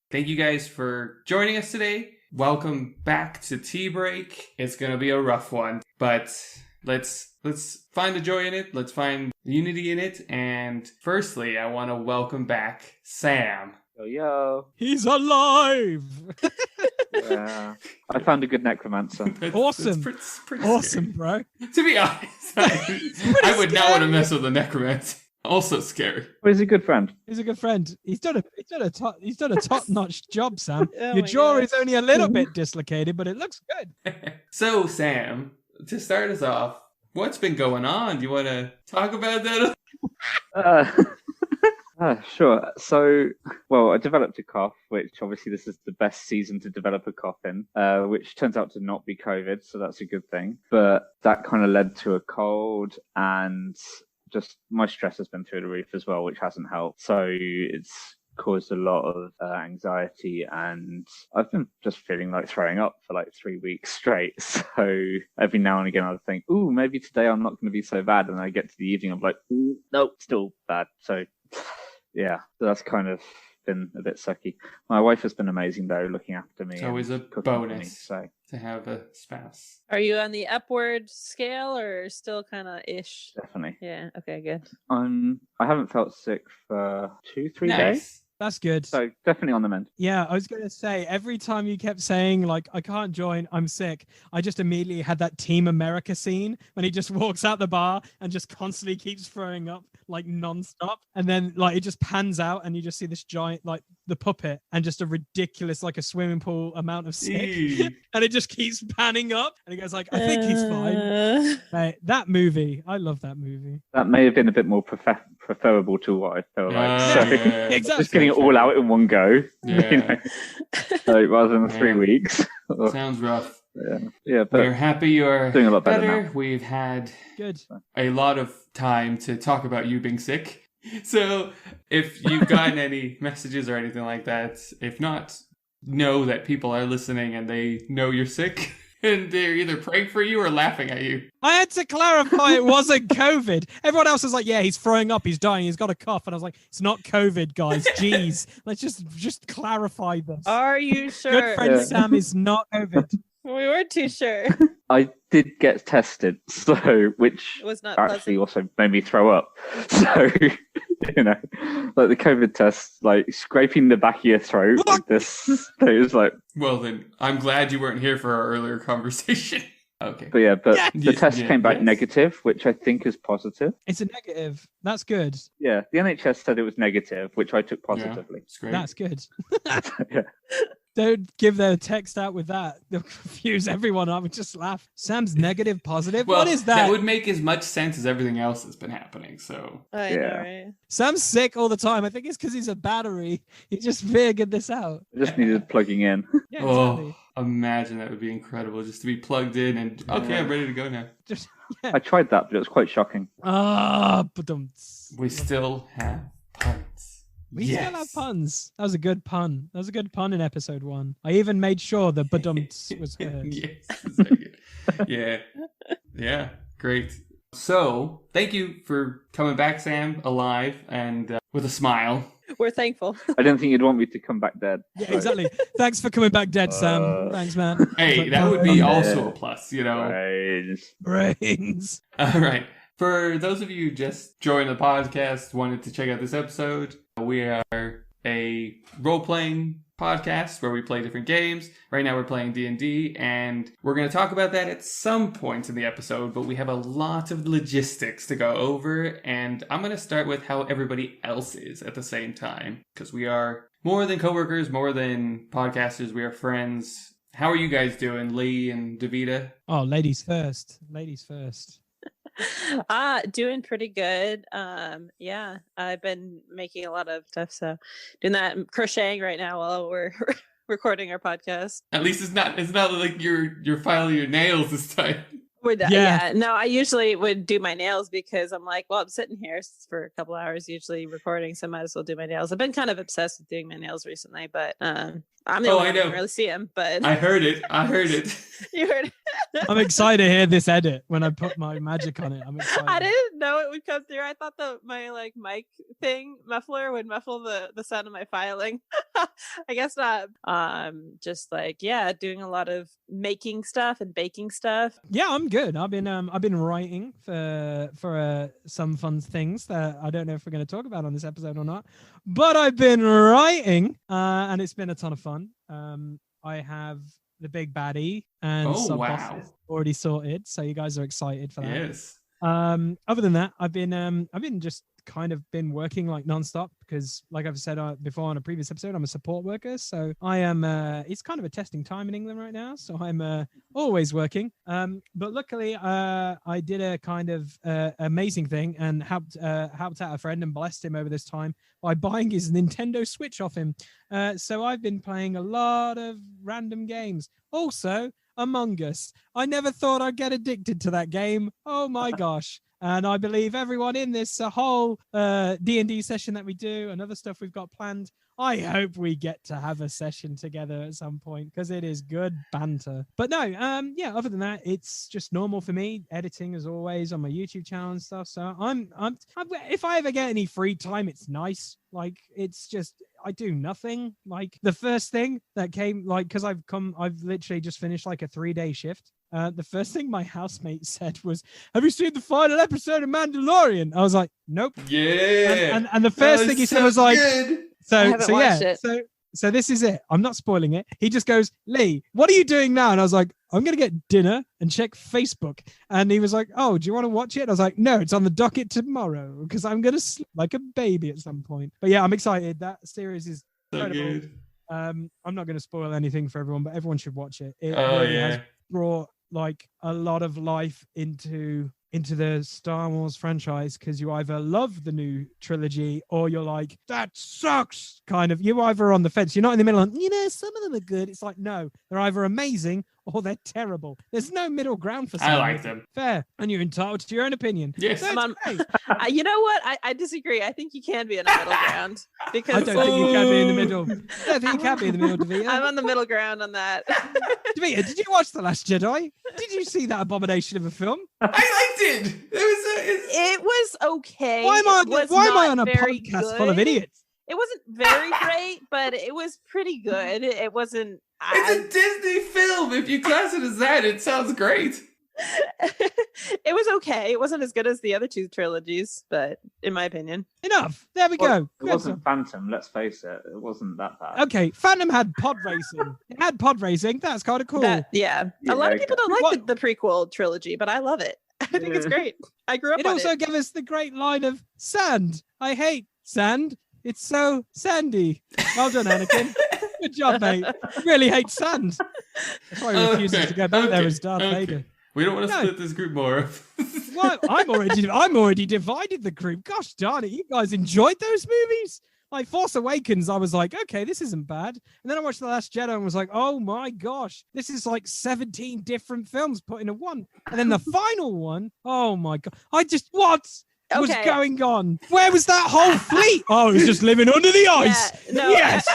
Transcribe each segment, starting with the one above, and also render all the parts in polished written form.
Thank you guys for joining us today. Welcome back to Tea Break. It's gonna be a rough one, but let's find the joy in it. Let's find unity in it. And firstly, I want to welcome back Sam. Yo. He's alive! Yeah. I found a good necromancer. Awesome. That's pretty Awesome, bro. scary. To be honest, I would not want to mess with a necromancer. Also scary. Well, he's a good friend. He's a good friend. He's done a top-notch job, Sam. Oh Your my jaw God. is only a little bit dislocated, but it looks good. So, Sam, to start us off, what's been going on? Do you want to talk about that? Sure. So, well, I developed a cough, which obviously this is the best season to develop a cough in, which turns out to not be COVID, so that's a good thing. But that kind of led to a cold, and just my stress has been through the roof as well, which hasn't helped. So it's caused a lot of anxiety, and I've been just feeling like throwing up for like 3 weeks straight. So every now and again I think, ooh, maybe today I'm not going to be so bad, and I get to the evening, I'm like, ooh, nope, still bad. So yeah, that's kind of been a bit sucky. My wife has been amazing though, looking after me. It's always a and cooking for me, bonus so to have a spouse. Are you on the upward scale or still kind of ish? definitely. Yeah. Okay. Good. I haven't felt sick for 2-3 days, Nice. That's good. so definitely on the mend. Yeah, I was going to say, every time you kept saying, like, I can't join, I'm sick, I just immediately had that Team America scene when he just walks out the bar and just constantly keeps throwing up, like, nonstop. And then, like, it just pans out and you just see this giant, like, the puppet and just a ridiculous, like, a swimming pool amount of sick. Eee. And it just keeps panning up. And he goes, like, I think he's fine. Mate, that movie, I love that movie. That may have been a bit more preferable to what I feel like. So Yeah. Exactly. just getting it all out in one go, Yeah. you know, so rather than Yeah. 3 weeks. Sounds rough. Yeah, but We're happy you're doing a lot better now. We've had Good. a lot of time to talk about you being sick. So if you've gotten any messages or anything like that, if not, know that people are listening and they know you're sick. And they're either praying for you or laughing at you. I had to clarify it wasn't COVID. Everyone else was like, yeah, he's throwing up, he's dying, he's got a cough. And I was like, it's not COVID, guys. Jeez. Let's just clarify this. Are you sure? Good friend Yeah. Sam is not COVID. We weren't too sure. I did get tested, so which It was not actually pleasant. also made me throw up. So you know, like the COVID test, like scraping the back of your throat like this. It was like, Well, then, I'm glad you weren't here for our earlier conversation. Okay. but yeah, but Yes. the test Yeah, came back yes. negative, which I think is positive. It's a negative. That's good. Yeah, the NHS said it was negative, which I took Yeah, positively. it's great. That's good. Yeah. Don't give their text out with that. They'll confuse everyone. I would just laugh. Sam's negative, positive. Well, What is that? That would make as much sense as everything else that's been happening. So I know, Yeah. right? Sam's sick all the time. I think it's because he's a battery. He just figured this out. I just needed plugging in. Yeah, exactly. imagine that would be incredible just to be plugged in and okay, Yeah. I'm ready to go now. Just yeah. I tried that, but it was quite shocking. But We still have puns. We still have puns. That was a good pun. That was a good pun in episode 1. I even made sure the badumts was heard. Yes. Very good. Yeah. Yeah. Great. So, thank you for coming back, Sam, alive and with a smile. We're thankful. I didn't think you'd want me to come back dead. Yeah, so- exactly. Thanks for coming back dead, Sam. Thanks, man. Hey, Like, that would be Yeah. also a plus, you know. Right. brains. All right. For those of you who just joined the podcast, wanted to check out this episode, we are a role-playing podcast where we play different games. Right now we're playing D&D, and we're going to talk about that at some point in the episode, but we have a lot of logistics to go over, and I'm going to start with how everybody else is at the same time, because we are more than coworkers, more than podcasters, we are friends. How are you guys doing, Lee and Davida? Oh, ladies first. Ladies first. Doing pretty good. Yeah, I've been making a lot of stuff, so doing that crocheting right now while we're recording our podcast. At least it's not like you're filing your nails this time. Yeah. No, I usually would do my nails because I'm like, well, I'm sitting here for a couple hours usually recording, so I might as well do my nails. I've been kind of obsessed with doing my nails recently, but I'm the only one who can really see them. But I heard it. you heard it. I'm excited to hear this edit when I put my magic on it. I'm excited. I didn't know it would come through. I thought that my like mic thing muffler would muffle the sound of my filing. I guess not. Just like doing a lot of making stuff and baking stuff. Yeah, I'm good. I've been writing for some fun things that I don't know if we're going to talk about on this episode or not, but I've been writing, and it's been a ton of fun. I have the big baddie and sub bosses already sorted, so you guys are excited for that. Yes. Other than that, I've been just kind of been working like nonstop because, like I've said before on a previous episode, I'm a support worker, so I am. It's kind of a testing time in England right now, so I'm always working. But luckily, I did a kind of amazing thing and helped out a friend and blessed him over this time by buying his Nintendo Switch off him. So I've been playing a lot of random games. Also, Among Us. I never thought I'd get addicted to that game. Oh my gosh. And I believe everyone in this whole D&D session that we do and other stuff we've got planned, I hope we get to have a session together at some point because it is good banter. But no, other than that, it's just normal for me. Editing as always on my YouTube channel and stuff. So I'm if I ever get any free time, it's nice. Like, it's just, I do nothing. Like, the first thing that came, like, because I've literally just finished like a 3-day shift. The first thing my housemate said was, "Have you seen the final episode of Mandalorian?" I was like, "Nope." Yeah. And the first thing he said was like, good. So this is it. I'm not spoiling it. He just goes, "Lee, what are you doing now?" And I was like, "I'm going to get dinner and check Facebook." And he was like, "Oh, do you want to watch it?" And I was like, "No, it's on the docket tomorrow because I'm going to sleep like a baby at some point." But yeah, I'm excited. That series is So incredible. good. I'm not going to spoil anything for everyone, but everyone should watch it. It Oh, really yeah. has brought like a lot of life into the Star Wars franchise because you either love the new trilogy or you're like, that sucks, kind of. You're either on the fence. You're not in the middle, like, some of them are good. It's like, no, they're either amazing or they're terrible. There's no middle ground for some. I like them. Fair. And you're entitled to your own opinion. Yes. So it's great. You know what? I disagree. I think you can be in a middle ground I because don't think you can be in the middle. I don't think you can be in the middle, Davita. I'm on the middle ground on that. Davita, did you watch The Last Jedi? Did you see that abomination of a film? I liked it. It was okay. Why am I on a very podcast full of good. idiots? It wasn't very great, but it was pretty good. It wasn't. It's a Disney film. If you class it as that, it sounds great. It was okay. It wasn't as good as the other two trilogies, but in my opinion, Enough. There we Well, go. it wasn't Phantom, let's face it. It wasn't that bad. Okay, Phantom had pod racing. It had pod racing. That's kind of cool. a lot of Yeah, people don't like What- the prequel trilogy, but I love it. I think it's Yeah. great. I grew up It on also it. gave us the great line of sand. I hate sand. It's so sandy. Well done, Anakin. Good job, mate. I really hate sand. That's why he refuses to go back there as Darth Vader. We don't want to No. split this group more. Well, I'm already divided the group. Gosh darn it, you guys enjoyed those movies? Like Force Awakens, I was like, okay, this isn't bad. And then I watched The Last Jedi and was like, oh my gosh, this is like 17 different films put into one. And then the final one, oh my god, what was Okay. going on? Where was that whole fleet? Oh, it was just living under the ice. Yeah, no, Yes.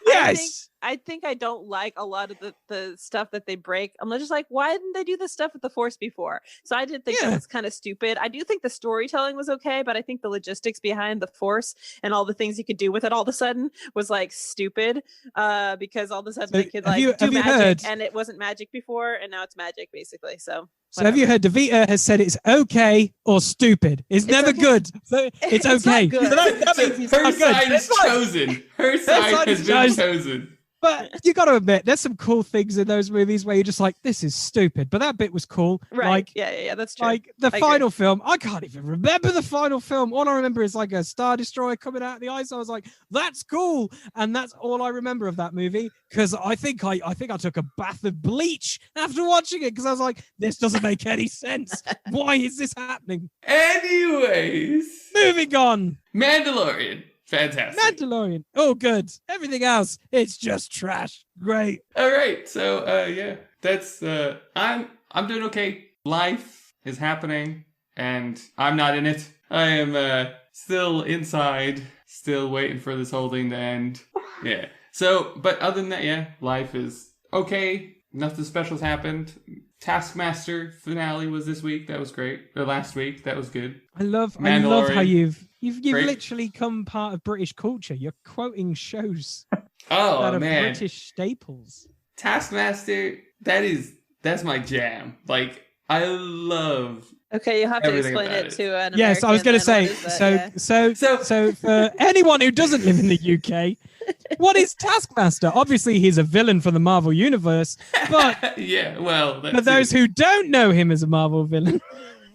Yes. I think I don't like a lot of the stuff that they break. I'm just like, why didn't they do this stuff with the Force before? So I did think Yeah. that was kind of stupid. I do think the storytelling was okay, but I think the logistics behind the Force and all the things you could do with it all of a sudden was like stupid. Because all of a sudden So they could have like you- do have you magic, heard- and it wasn't magic before, and now it's magic basically. So So have you heard Davita has said it's okay or stupid? It's never okay. good. So it's It's not okay. good. So that So means it's her not good. side is It's fine. chosen. Her side side has is been chosen. chosen. But you got to admit, there's some cool things in those movies where you're just like, this is stupid. But that bit was cool. right. Like, yeah, that's true. like the I agree. final film, I can't even remember the final film. All I remember is like a Star Destroyer coming out of the ice. I was like, that's cool. And that's all I remember of that movie. Because I think I took a bath of bleach after watching it because I was like, this doesn't make any sense. Why is this happening? Anyways, Moving on. Mandalorian. Fantastic. Mandalorian. Oh, good. Everything else, it's just trash. Great. All right. So, yeah, that's I'm doing okay. Life is happening, and I'm not in it. I am still inside, still waiting for this whole thing to end. Yeah. So, but other than that, yeah, life is okay. Nothing special's happened. Taskmaster finale was this week. That was great. Or last week. That was good. I love how Mandalorian. you've Great. literally come part of British culture. You're quoting shows that Oh are man, British staples. Taskmaster. That's my jam. Like I love. Okay, you have to Everything explain about it it. to an Yes, I was American, going to then. say. What is that? So So- for anyone who doesn't live in the UK, what is Taskmaster? Obviously, he's a villain from the Marvel universe, but yeah. Well, that's for those it. who don't know him as a Marvel villain,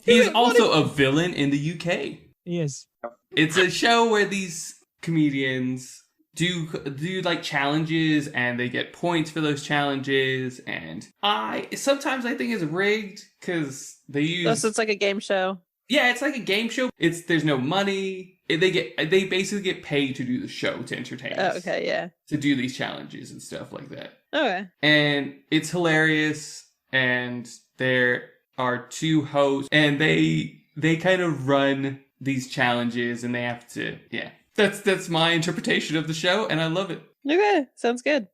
He's what also a villain in the UK. he is. It's a show where these comedians do like challenges and they get points for those challenges, and sometimes I think it's rigged because they use Oh, so it's like a game show. yeah, it's like a game show. There's no money. They basically get paid to do the show to entertain Oh, us, okay, yeah. to do these challenges and stuff like that. Okay. And it's hilarious, and there are two hosts and they kind of run these challenges, and they have to that's my interpretation of the show, and I love it. Okay, sounds good.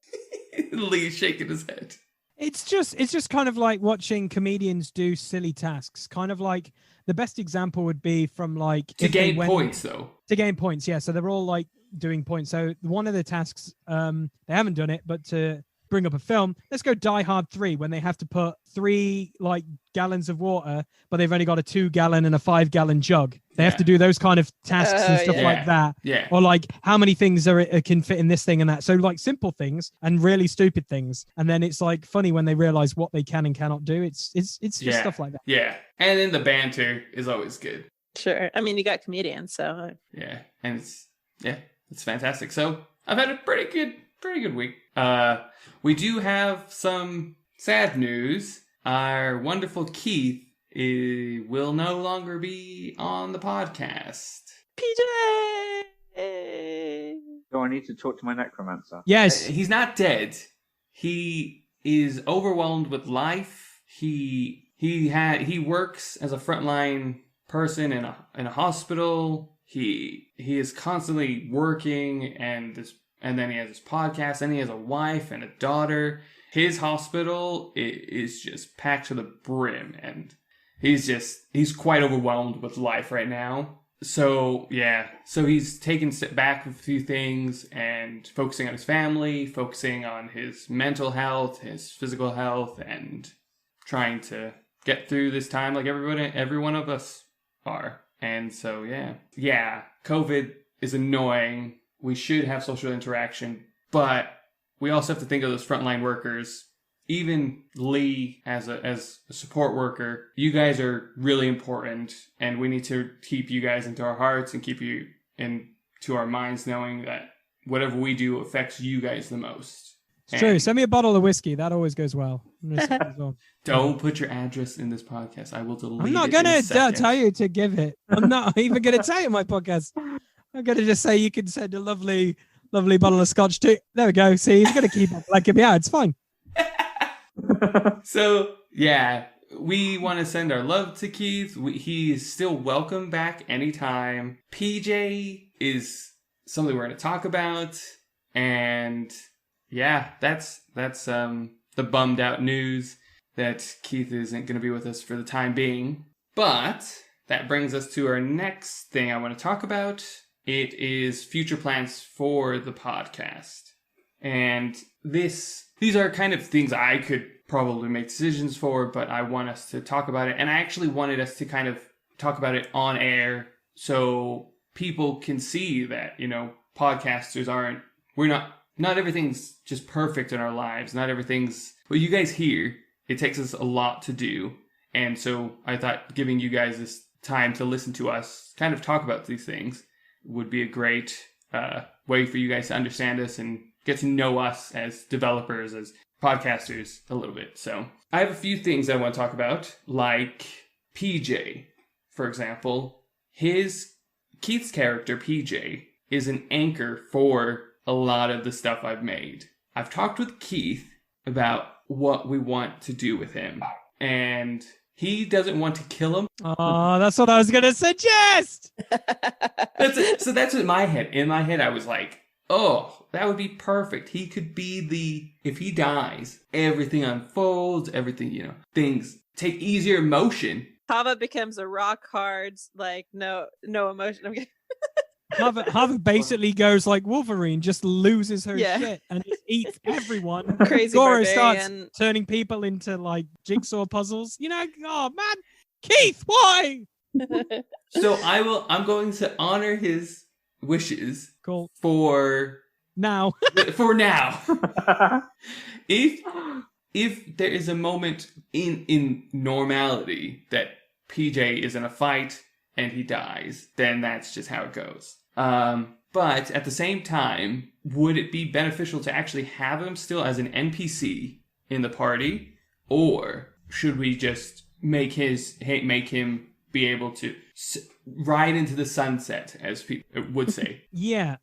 Lee's shaking his head. It's just kind of like watching comedians do silly tasks. Kind of like the best example would be from like To if they gain went- points though. To gain points, yeah. So they're all like doing points. So one of the tasks, they haven't done it, but to bring up a film, let's go Die Hard 3 when they have to put 3 like gallons of water, but they've only got a 2-gallon and a 5-gallon jug. They have Yeah. to do those kind of tasks and stuff yeah. like that. Yeah. Or like how many things can fit in this thing and that. So like simple things and really stupid things. And then it's like funny when they realize what they can and cannot do. It's just Yeah. stuff like that. Yeah. And then the banter is always good. Sure. I mean, you got comedians, so Yeah. And it's fantastic. So I've had a pretty good week. We do have some sad news. Our wonderful Keith will no longer be on the podcast. PJ. Do I need to talk to my necromancer? Yes. He's not dead. He is overwhelmed with life. He works as a frontline person in a hospital. He is constantly working, and then he has his podcast, and he has a wife and a daughter. His hospital is just packed to the brim, and he's quite overwhelmed with life right now. So he's taking a step back with a few things and focusing on his family, focusing on his mental health, his physical health, and trying to get through this time like every one of us are. And so COVID is annoying. We should have social interaction, but we also have to think of those frontline workers. Even Lee, as a support worker, you guys are really important, and we need to keep you guys into our hearts and keep you into our minds, knowing that whatever we do affects you guys the most. It's true. And Send me a bottle of whiskey. That always goes well. As well. don't put your address in this podcast. I will delete I'm not it in going a to second. tell you to give it. I'm not even going to tell you my podcast. I'm going to just say you can send a lovely bottle of scotch too. There we go. See, he's going to keep up like him. Yeah, it's fine. So, we want to send our love to Keith. He is still welcome back anytime. PJ is something we're going to talk about. And that's the bummed out news that Keith isn't going to be with us for the time being. But that brings us to our next thing I want to talk about. It is future plans for the podcast. And these are kind of things I could probably make decisions for, but I want us to talk about it. And I actually wanted us to kind of talk about it on air so people can see that, podcasters not everything's just perfect in our lives. Not everything's what you guys hear. It takes us a lot to do. And so I thought giving you guys this time to listen to us kind of talk about these things would be a great way for you guys to understand us and get to know us as developers, as podcasters a little bit. So I have a few things I want to talk about, like PJ, for example. Keith's character, PJ, is an anchor for a lot of the stuff I've made. I've talked with Keith about what we want to do with him, and he doesn't want to kill him. Oh, that's what I was going to suggest. So that's in my head. In my head, I was like, Oh, that would be perfect. He could be if he dies, everything unfolds, everything, things take easier motion. Hava becomes a rock hard, like no emotion. I'm kidding. Hava basically goes like Wolverine, just loses her Yeah. shit and just eats everyone. Crazy Goro barbarian. starts turning people into like jigsaw puzzles. Oh man, Keith, why? So I'm going to honor his wishes Cool. for Now. now. If there is a moment in normality that PJ is in a fight and he dies, then that's just how it goes. But at the same time, would it be beneficial to actually have him still as an NPC in the party, or should we just make him be able to ride into the sunset, as people would say? Yeah.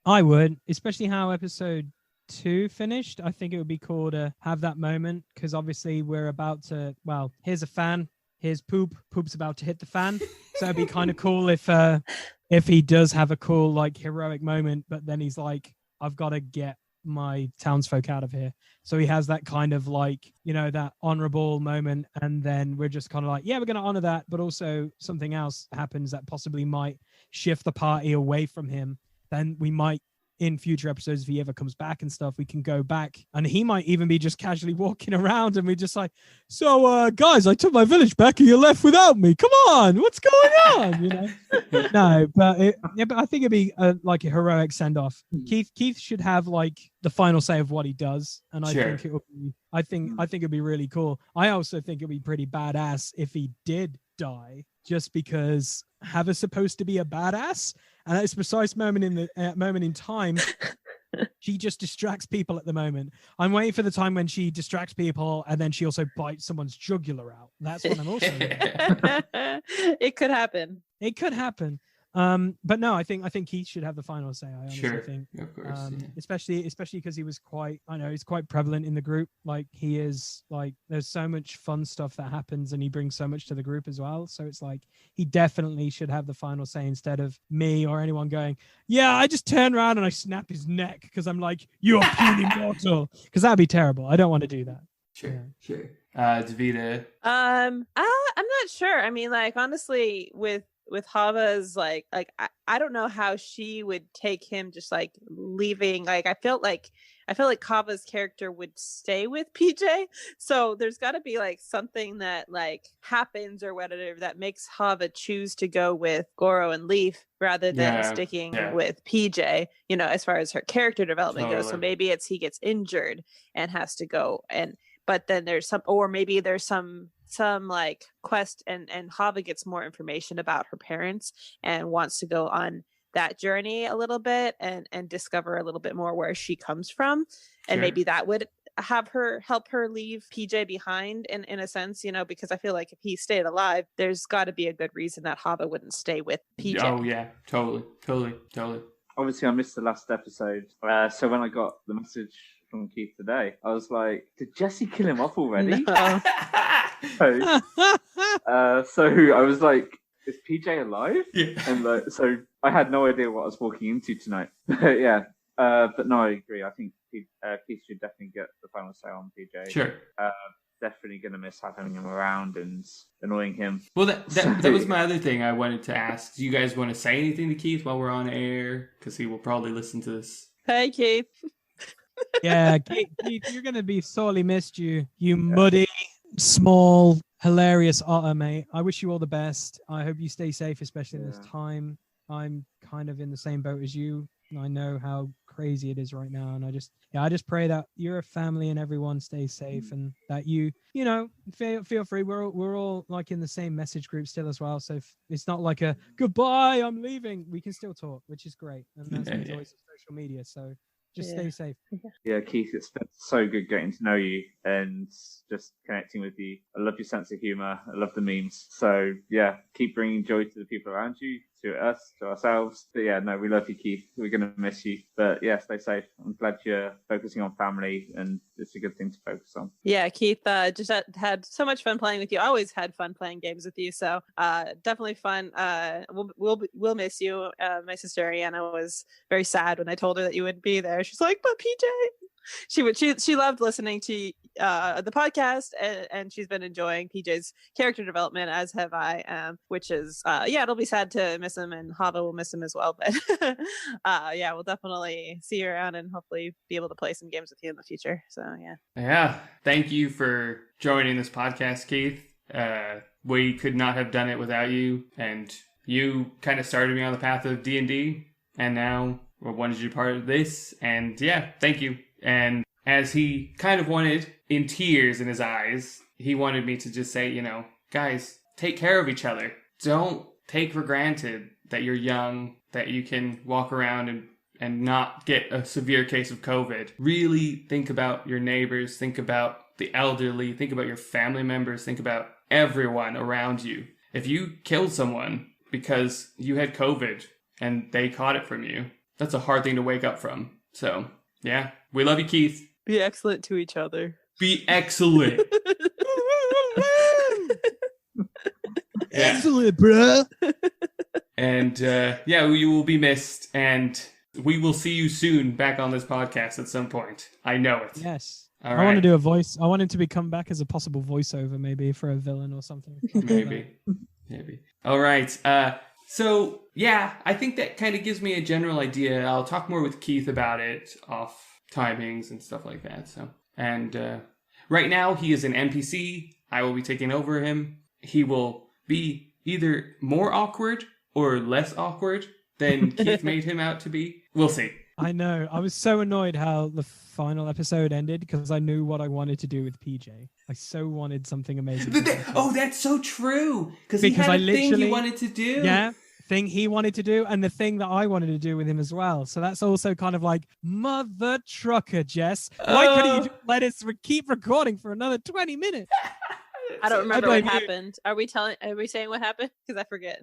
I would, especially how episode 2 finished. I think it would be cool to have that moment because obviously we're about to. Well, here's a fan. Here's Poop. Poop's about to hit the fan. So it'd be kind of cool if he does have a cool like heroic moment, but then he's like, I've got to get my townsfolk out of here. So he has that kind of like, that honorable moment. And then we're just kind of like, yeah, we're going to honor that. But also something else happens that possibly might shift the party away from him. Then we might, in future episodes, if he ever comes back and stuff, we can go back and he might even be just casually walking around and we're just like, so guys, I took my village back and you left without me. Come on, what's going on? No, but I think it'd be like a heroic send off. Keith should have like the final say of what he does, and I think it would be. I think it'd be really cool. I also think it'd be pretty badass if he did die, just because Hava's supposed to be a badass. And at this precise moment in time, she just distracts people at the moment. I'm waiting for the time when she distracts people and then she also bites someone's jugular out. That's what I'm also It could happen. It could happen. But no, I think Keith should have the final say. I honestly think, of course, especially because he was he's quite prevalent in the group. Like he is like, there's so much fun stuff that happens, and he brings so much to the group as well. So it's like he definitely should have the final say instead of me or anyone going, yeah, I just turn around and I snap his neck because I'm like, you're puny mortal, because that'd be terrible. I don't want to do that. Sure. Davida. I'm not sure. I mean, like honestly, with Hava's like I don't know how she would take him just like leaving. Like I feel like Hava's character would stay with PJ. So there's got to be like something that like happens or whatever that makes Hava choose to go with Goro and Leaf rather than sticking with PJ, as far as her character development goes. So maybe he gets injured and has to go, but then there's some like quest and Hava gets more information about her parents and wants to go on that journey a little bit and discover a little bit more where she comes from. And maybe that would help her leave PJ behind in a sense, because I feel like if he stayed alive, there's got to be a good reason that Hava wouldn't stay with PJ. Oh yeah, totally. Obviously, I missed the last episode. So when I got the message from Keith today, I was like, did Jesse kill him off already? No. So I was like, is PJ alive? Yeah. And so I had no idea what I was walking into tonight. Yeah. But no, I agree. I think Keith should definitely get the final say on PJ. Sure. Definitely going to miss having him around and annoying him. Well, that was my other thing I wanted to ask. Do you guys want to say anything to Keith while we're on air? Because he will probably listen to this. Hey, Keith. Yeah, Keith, you're going to be sorely missed, you muddy, small, hilarious otter, mate. I wish you all the best. I hope you stay safe, especially in this time. I'm kind of in the same boat as you. I know how crazy it is right now, and I just pray that your family and everyone stays safe, and that you feel free. We're all like in the same message group still as well, so if it's not like a goodbye, I'm leaving. We can still talk, which is great, and that's the joys of social media. So just stay safe. Yeah, Keith, it's been so good getting to know you and just connecting with you. I love your sense of humor. I love the memes. So yeah, keep bringing joy to the people around you, to us, to ourselves. But yeah, no, we love you, Keith. We're going to miss you. But yeah, stay safe. I'm glad you're focusing on family, and it's a good thing to focus on. Yeah, Keith, just had so much fun playing with you. I always had fun playing games with you, so definitely fun. We'll miss you. My sister Ariana was very sad when I told her that you wouldn't be there. She's like, "But PJ." She loved listening to the podcast, and she's been enjoying PJ's character development, as have I. Which is it'll be sad to miss him, and Hava will miss him as well. But yeah, we'll definitely see you around and hopefully be able to play some games with you in the future. So yeah. Yeah, thank you for joining this podcast, Keith. We could not have done it without you, and you kind of started me on the path of D&D, and now we wanted you part of this, and yeah, thank you. And as he kind of wanted, in tears in his eyes, he wanted me to just say, guys, take care of each other. Don't take for granted that you're young, that you can walk around and not get a severe case of COVID. Really think about your neighbors, think about the elderly, think about your family members, think about everyone around you. If you killed someone because you had COVID and they caught it from you, that's a hard thing to wake up from. So, yeah, we love you, Keith. Be excellent to each other. Be excellent. Excellent, bro. And you will be missed, and we will see you soon back on this podcast at some point. I know it. Yes. All I right. want to do a voice. I want him to come back as a possible voiceover, maybe for a villain or something. Maybe. All right. So, yeah, I think that kind of gives me a general idea. I'll talk more with Keith about it off timings and stuff like that. So, and right now he is an NPC. I will be taking over him. He will be either more awkward or less awkward than Keith made him out to be. We'll see. I know. I was so annoyed how the final episode ended because I knew what I wanted to do with PJ. I so wanted something amazing. That's so true. Because he had a thing he wanted to do. Yeah. Thing he wanted to do and the thing that I wanted to do with him as well. So that's also kind of like, mother trucker, Jess. Why couldn't you let us keep recording for another 20 minutes? I don't remember what happened. Are we saying what happened? Because I forget.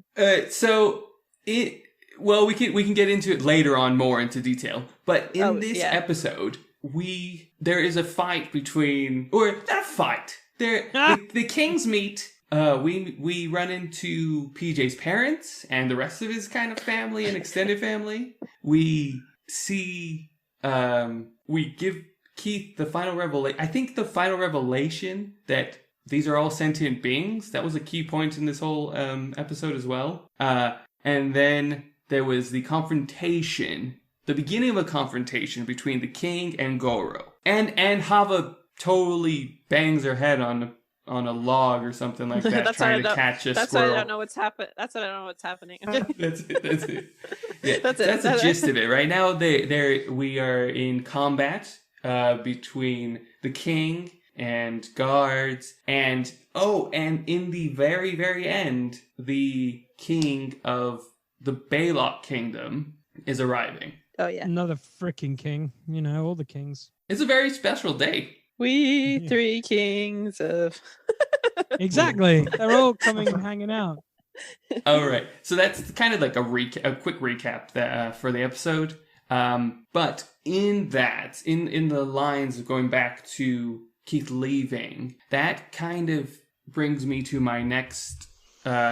We can get into it later on more into detail. But in this episode, there is a fight between, or not a fight. The kings meet. We run into PJ's parents and the rest of his kind of family and extended family. We see, we give Keith the final revelation. I think the final revelation that these are all sentient beings. That was a key point in this whole episode as well. And then there was the confrontation, the beginning of a confrontation between the king and Goro. And Hava totally bangs her head on a log or something like that, trying to catch a squirrel. That's why I don't know what's happening. That's why I don't know what's happening. That's it. Yeah, that's the gist of it. Right now, we are in combat between the king and guards, and in the very, very end, the king of the Baylock Kingdom is arriving. Oh yeah, another freaking king. All the kings. It's a very special day. We three kings of... Exactly. They're all coming and hanging out. All right. So that's kind of like a quick recap for the episode. But in that, in the lines of going back to Keith leaving, that kind of brings me to my next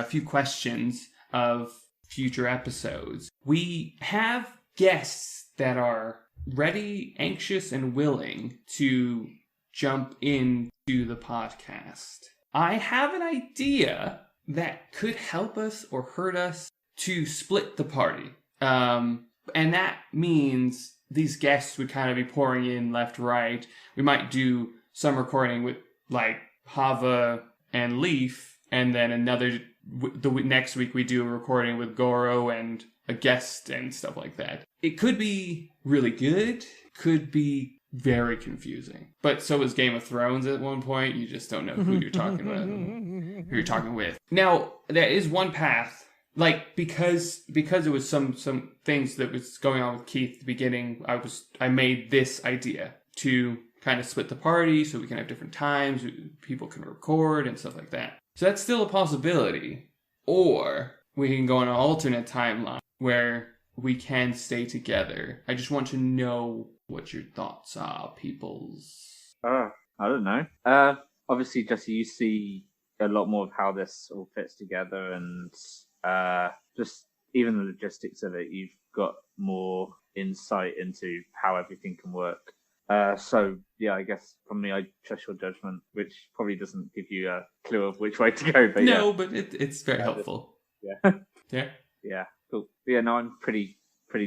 few questions of future episodes. We have guests that are ready, anxious, and willing to jump into the podcast. I have an idea that could help us or hurt us to split the party. And that means these guests would kind of be pouring in left, right. We might do some recording with like Hava and Leaf, and then the next week we do a recording with Goro and a guest and stuff like that. It could be really good, could be very confusing. But so is Game of Thrones at one point. You just don't know who you're talking about, who you're talking with. Now, there is one path, like because it was some things that was going on with Keith at the beginning, I made this idea to kind of split the party so we can have different times, people can record and stuff like that. So that's still a possibility. Or we can go on an alternate timeline where we can stay together. I just want to know what your thoughts are, peoples. I don't know. Obviously, Jesse, you see a lot more of how this all fits together, and just even the logistics of it. You've got more insight into how everything can work. So yeah, I guess from me, I trust your judgment, which probably doesn't give you a clue of which way to go. But no, yeah. but it's very helpful. Yeah. Yeah. Yeah. Cool. But yeah, no, I'm pretty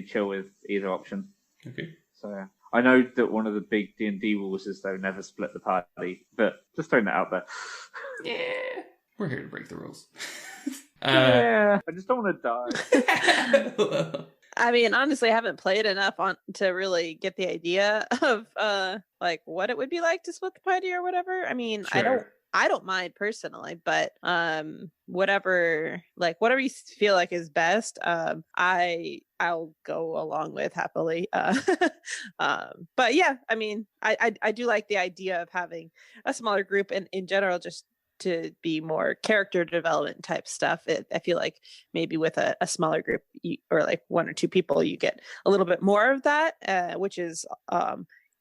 chill with either option. Okay. So yeah. I know that one of the big D&D rules is they'll never split the party, but just throwing that out there. Yeah. We're here to break the rules. Yeah. I just don't want to die. I mean, honestly, I haven't played enough to really get the idea of like what it would be like to split the party or whatever. I mean, Sure. I don't mind personally, but whatever you feel like is best, I'll go along with happily. But yeah, I mean, I do like the idea of having a smaller group and in general just to be more character development type stuff. I feel like maybe with a smaller group or like one or two people, you get a little bit more of that, which is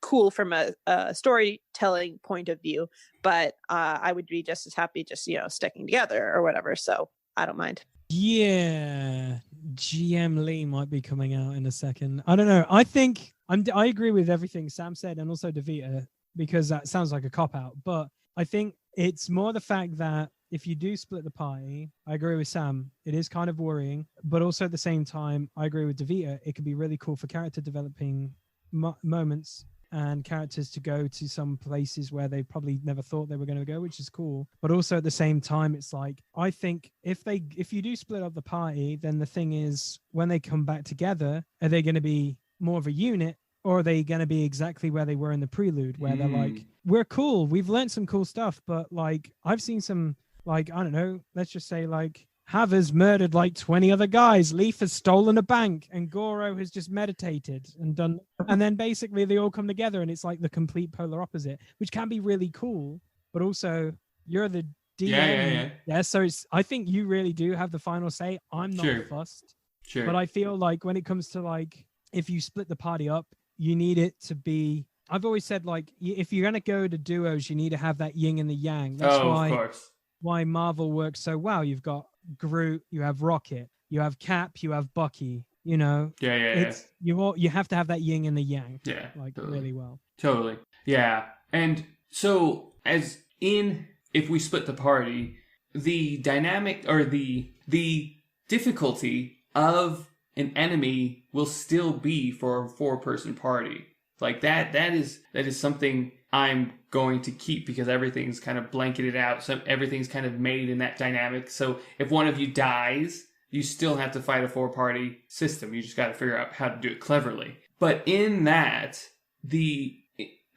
cool from a storytelling point of view. But I would be just as happy just sticking together or whatever. So I don't mind. Yeah, GM Lee might be coming out in a second. I don't know. I think I agree with everything Sam said and also Davita, because that sounds like a cop out. But I think it's more the fact that if you do split the party, I agree with Sam. It is kind of worrying, but also at the same time, I agree with Davita. It could be really cool for character developing moments and characters to go to some places where they probably never thought they were going to go, which is cool. But also at the same time, it's like, I think if you do split up the party, then the thing is, when they come back together, are they going to be more of a unit, or are they going to be exactly where they were in the prelude, where they're like, we're cool, we've learned some cool stuff, but like, I've seen some, like, I don't know, let's just say like, Havers murdered like 20 other guys. Leaf has stolen a bank, and Goro has just meditated and done. And then basically they all come together, and it's like the complete polar opposite, which can be really cool. But also, you're the DM. Yeah. So I think you really do have the final say. I'm not fussed. Sure. But I feel like when it comes to like, if you split the party up, you need it to be. I've always said like, if you're gonna go to duos, you need to have that yin and the yang. That's of course. Why Marvel works so well. You've got Groot, you have Rocket, you have Cap, you have Bucky. You know, you have to have that yin and the yang. Yeah, like totally. Really well. Totally. Yeah, and so if we split the party, the dynamic or the difficulty of an enemy will still be for a 4-person party. Like that is something I'm going to keep, because everything's kind of blanketed out. So everything's kind of made in that dynamic. So if one of you dies, you still have to fight a 4-party system. You just got to figure out how to do it cleverly. But in that, the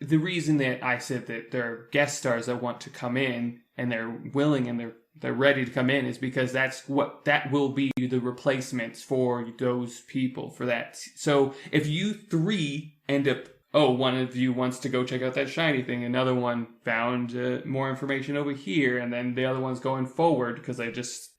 reason that I said that there are guest stars that want to come in and they're willing and they're ready to come in is because that will be the replacements for those people for that. So if you 3 end up, one of you wants to go check out that shiny thing, another one found more information over here, and then the other one's going forward because they just,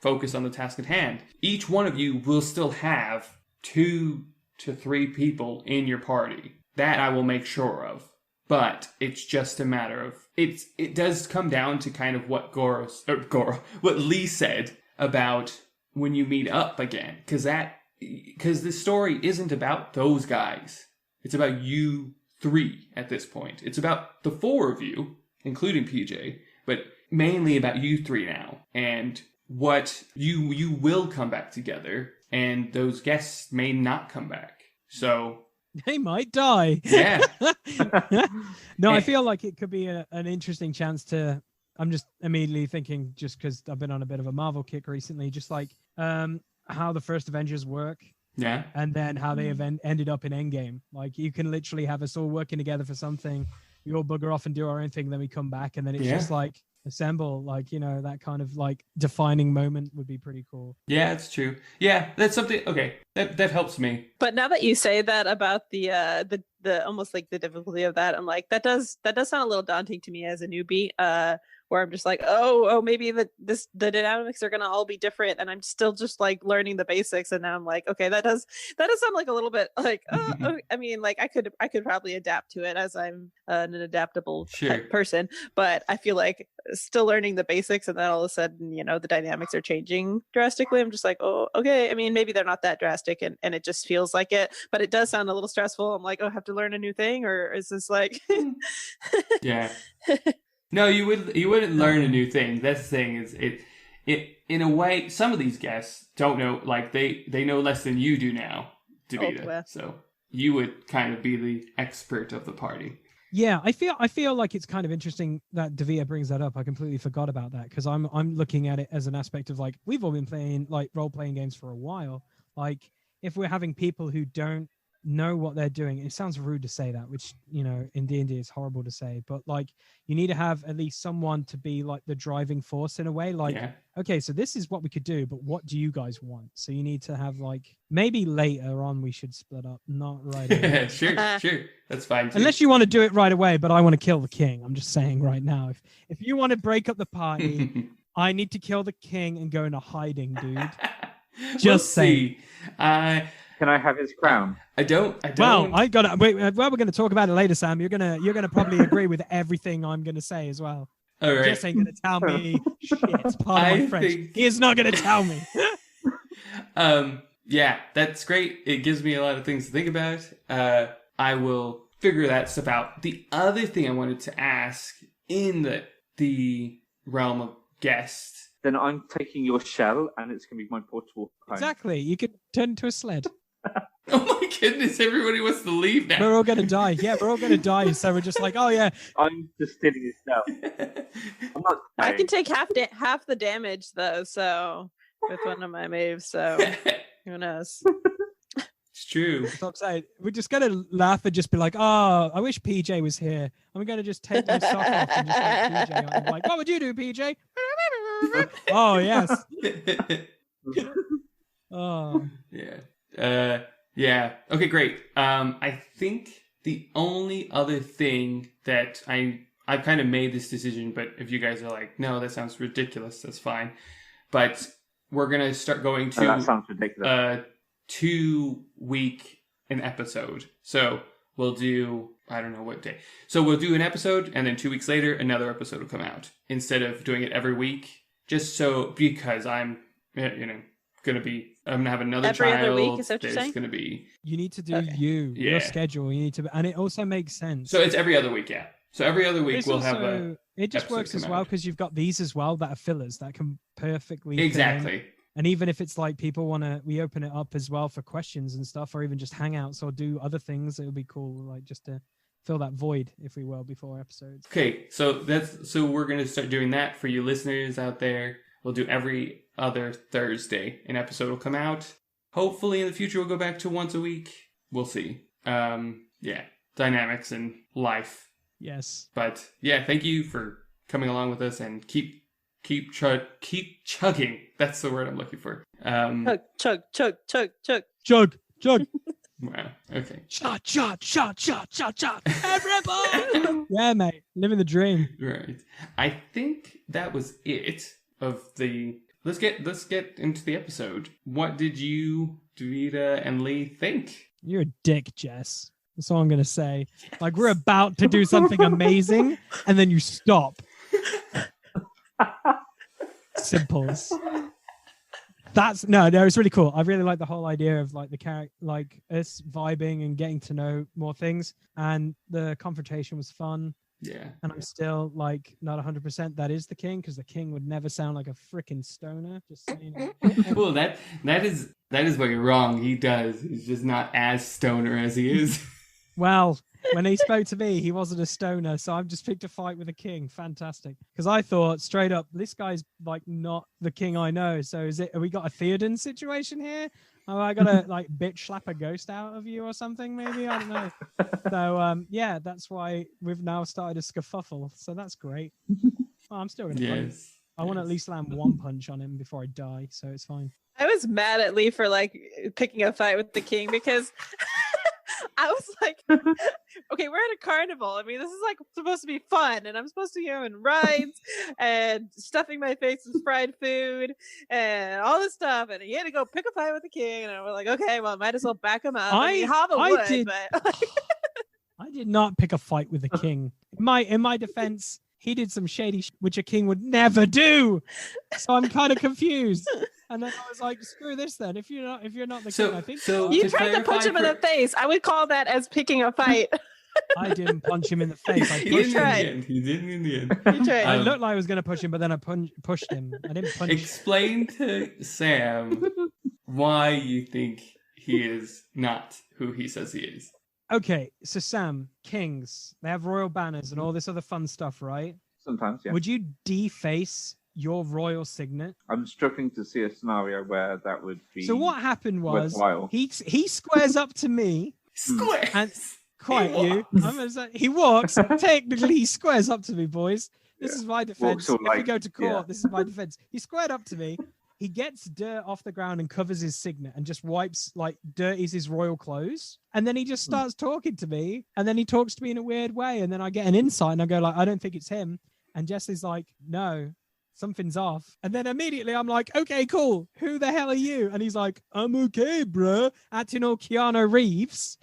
focus on the task at hand. Each one of you will still have 2 to 3 people in your party. That I will make sure of. But it's just a matter of, it does come down to kind of what what Lee said about when you meet up again. Because the story isn't about those guys. It's about you 3 at this point. It's about the 4 of you, including PJ, but mainly about you 3 now. And what you will come back together, and those guests may not come back. So they might die. Yeah. No, I feel like it could be an interesting chance to. I'm just immediately thinking, just because I've been on a bit of a Marvel kick recently, just like how the first Avengers work. Yeah. And then how they ended up in Endgame. Like, you can literally have us all working together for something. We all bugger off and do our own thing, then we come back, and then it's just like assemble. Like, that kind of like defining moment would be pretty cool. Yeah, it's true. Yeah, that's something. Okay, that helps me. But now that you say that about the almost like the difficulty of that, I'm like, that does sound a little daunting to me as a newbie. where I'm just like, oh, maybe the dynamics are gonna all be different, and I'm still just like learning the basics. And now I'm like, okay, that does sound like a little bit like, I mean, like I could probably adapt to it, as I'm an adaptable type person, but I feel like still learning the basics, and then all of a sudden, the dynamics are changing drastically. I'm just like, oh, okay. I mean, maybe they're not that drastic, and it just feels like it, but it does sound a little stressful. I'm like, oh, I have to learn a new thing, or is this like Yeah. No, you wouldn't learn a new thing. That's the thing, is it in a way, some of these guests don't know, like they know less than you do now, Davida. So you would kind of be the expert of the party. Yeah, I feel like it's kind of interesting that Davia brings that up. I completely forgot about that, because I'm looking at it as an aspect of like, we've all been playing like role playing games for a while. Like, if we're having people who don't know what they're doing, it sounds rude to say that, which in D&D is horrible to say, but like, you need to have at least someone to be like the driving force in a way, like, okay, so this is what we could do, but what do you guys want? So you need to have like, maybe later on we should split up, not right away. Sure, that's fine too. Unless you want to do it right away, but I want to kill the king. I'm just saying right now, if you want to break up the party, I need to kill the king and go into hiding, dude. Just saying. Can I have his crown? I don't. Well, I got to wait. Well, we're going to talk about it later, Sam. You're gonna probably agree with everything I'm going to say as well. All right. Jess ain't going to tell me shit. Pardon my French. He is not going to tell me. Yeah, that's great. It gives me a lot of things to think about. I will figure that stuff out. The other thing I wanted to ask, in the realm of guests, then I'm taking your shell, and it's going to be my portable home. Exactly. You could turn into a sled. Oh my goodness, everybody wants to leave now. We're all going to die. Yeah, we're all going to die. So we're just like, oh yeah. I'm just stealing his shell. I'm not I can take half the damage though, so with one of my moves, so who knows? It's true. Stop saying. We're just going to laugh and just be like, oh, I wish PJ was here. I'm going to just take my sock off and just let PJ on. I'm like, what would you do, PJ? Oh, yes. Oh. Yeah. Yeah. Okay, great. I think the only other thing that I've kind of made this decision, but if you guys are like, no, that sounds ridiculous, that's fine. But we're going to start going to that sounds ridiculous. 2 week an episode. So we'll do, I don't know what day. So we'll do an episode, and then 2 weeks later, another episode will come out, instead of doing it every week. Just so, because I'm gonna have another every child. Other week, is that what you're saying? Gonna be. You need to do your schedule. You need to, and it also makes sense. So it's every other week, yeah. So every other week we'll have a. It just works as well because you've got these as well that are fillers that can perfectly. Exactly. And even if it's like people we open it up as well for questions and stuff, or even just hangouts or do other things, it would be cool, like just to fill that void, if we will, before episodes. Okay, so we're gonna start doing that for you listeners out there. We'll do every other Thursday an episode will come out. Hopefully in the future we'll go back to once a week. We'll see. Yeah, dynamics and life. Yes. But yeah, thank you for coming along with us, and keep chugging. That's the word I'm looking for. Chug. Wow. Okay. Shot. Everybody. Yeah, mate. Living the dream. Right. I think that was it of the. Let's get into the episode. What did you, Davida and Lee, think? You're a dick, Jess. That's all I'm gonna say. Like, we're about to do something amazing, and then you stop. Simples. No, it's really cool. I really like the whole idea of like the character, like us vibing and getting to know more things, and the confrontation was fun. Yeah. And I'm still like not 100% that is the king, because the king would never sound like a freaking stoner. Just saying. Well, that is where you're wrong. He does. He's just not as stoner as he is. Well, when he spoke to me, he wasn't a stoner, so I've just picked a fight with a king. Fantastic. Because I thought straight up, this guy's like not the king I know. So have we got a Theoden situation here? Oh, I gotta like bitch slap a ghost out of you or something, maybe? I don't know. So yeah, that's why we've now started a scuffle. So that's great. Well, I'm still gonna punch. I want to at least land one punch on him before I die, so it's fine. I was mad at Lee for like picking a fight with the king, because I was like, okay, we're at a carnival. I mean, this is like supposed to be fun, and I'm supposed to be on rides and stuffing my face with fried food and all this stuff. And he had to go pick a fight with the king, and I was like, okay, well, I might as well back him up. I mean, Hava would, but I did not pick a fight with the king. In my defense, he did some shady which a king would never do. So I'm kind of confused. And then I was like, screw this then. If you're not the king, I think so you tried to punch him in the face. I would call that as picking a fight. I didn't punch him in the face. He didn't in the end. You tried. I looked like I was going to push him, but then I pushed him. I didn't punch him. Explain to Sam why you think he is not who he says he is. Okay, so Sam, kings, they have royal banners and all this other fun stuff, right? Sometimes, yeah. Would you deface your royal signet? I'm struggling to see a scenario where that would be. So what happened was worthwhile. he squares up to me. Square. And quiet you. I'm gonna say, he walks. Technically, he squares up to me, boys. This is my defense. If we go to court, this is my defense. He squared up to me. He gets dirt off the ground and covers his signet and just wipes, like, dirties his royal clothes. And then he just starts talking to me. And then he talks to me in a weird way. And then I get an insight and I go, like, I don't think it's him. And Jess is like, no, something's off. And then immediately I'm like, okay, cool. Who the hell are you? And he's like, I'm okay, bro. Acting all Keanu Reeves.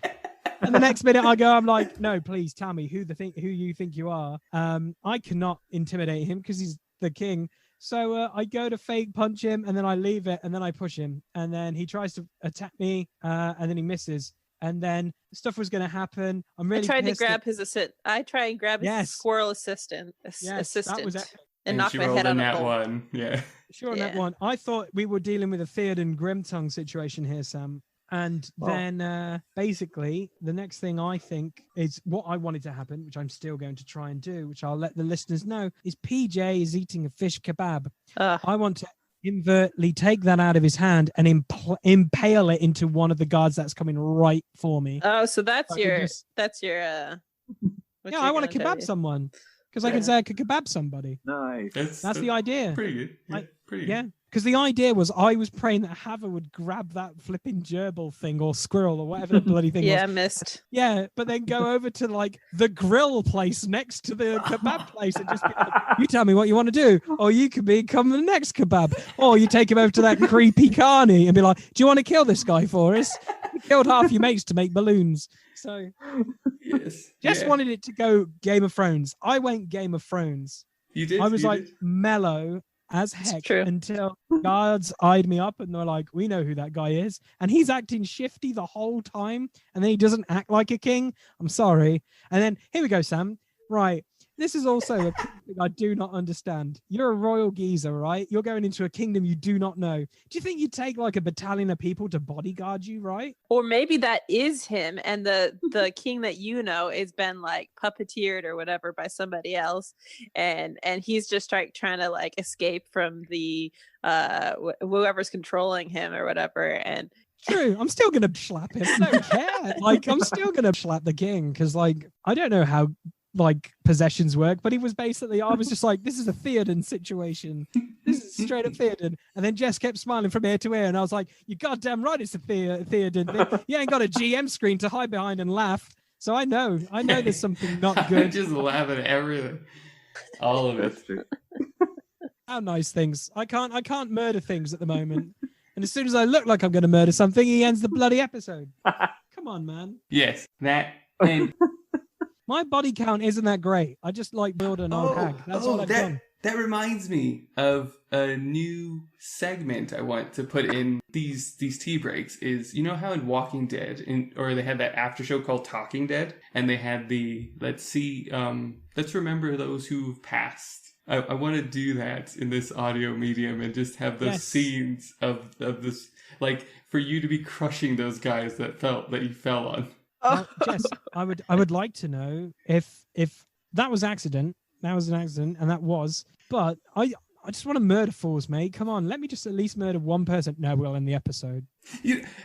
And the next minute I'm like, no, please tell me who you think you are. I cannot intimidate him because he's the king. So I go to fake punch him, and then I leave it, and then I push him, and then he tries to attack me, and then he misses, and then stuff was going to happen. I'm really. I tried to grab his assistant. I try and grab his squirrel assistant. That was it. And knock my head on that the pole. one. Yeah. Sure, on that one. I thought we were dealing with a Theoden Grimtongue situation here, Sam. And then basically the next thing I think is what I wanted to happen, which I'm still going to try and do, which I'll let the listeners know, is PJ is eating a fish kebab. I want to invertly take that out of his hand and impale it into one of the guards that's coming right for me. Oh, so that's I your yeah, I want to kebab someone because I can say I could kebab somebody. Nice. That's the idea. Pretty good. Yeah, pretty good. Yeah. Because the idea was I was praying that Hava would grab that flipping gerbil thing or squirrel or whatever the bloody thing was. Yeah, missed. Yeah, but then go over to like the grill place next to the kebab place and just be like, you tell me what you want to do. Or you could become the next kebab. Or you take him over to that creepy carny and be like, do you want to kill this guy for us? You killed half your mates to make balloons. So just wanted it to go Game of Thrones. I went Game of Thrones. You did? I was mellow as heck until guards eyed me up and they're like, we know who that guy is. And he's acting shifty the whole time. And then he doesn't act like a king. I'm sorry. And then here we go, Sam. Right. This is also a thing I do not understand. You're a royal geezer, right? You're going into a kingdom you do not know. Do you think you'd take like a battalion of people to bodyguard you, right? Or maybe that is him and the king that you know has been like puppeteered or whatever by somebody else. And he's just trying to like escape from the whoever's controlling him or whatever. And true. I'm still going to slap him. I don't care. Like, I'm still going to slap the king because like, I don't know how like possessions work, but he was basically, I was just like, this is a Theoden situation. This is straight up Theoden. And then Jess kept smiling from ear to ear. And I was like, you're goddamn right. It's a Theoden thing. You ain't got a GM screen to hide behind and laugh. So I know there's something not good. Just laughing at everything. All of it. How nice things. I can't murder things at the moment. And as soon as I look like I'm going to murder something, he ends the bloody episode. Come on, man. Yes, that and my body count isn't that great. I just like build an old hag. That's all I've done. That reminds me of a new segment I want to put in these tea breaks. Is, you know how in Walking Dead, or they had that after show called Talking Dead, and they had the let's remember those who've passed. I want to do that in this audio medium and just have those scenes of this, like for you to be crushing those guys that you fell on. Jess, I would like to know if that was an accident, and that was. But I just want to murder fools, mate. Come on, let me just at least murder one person. No, we'll end the episode.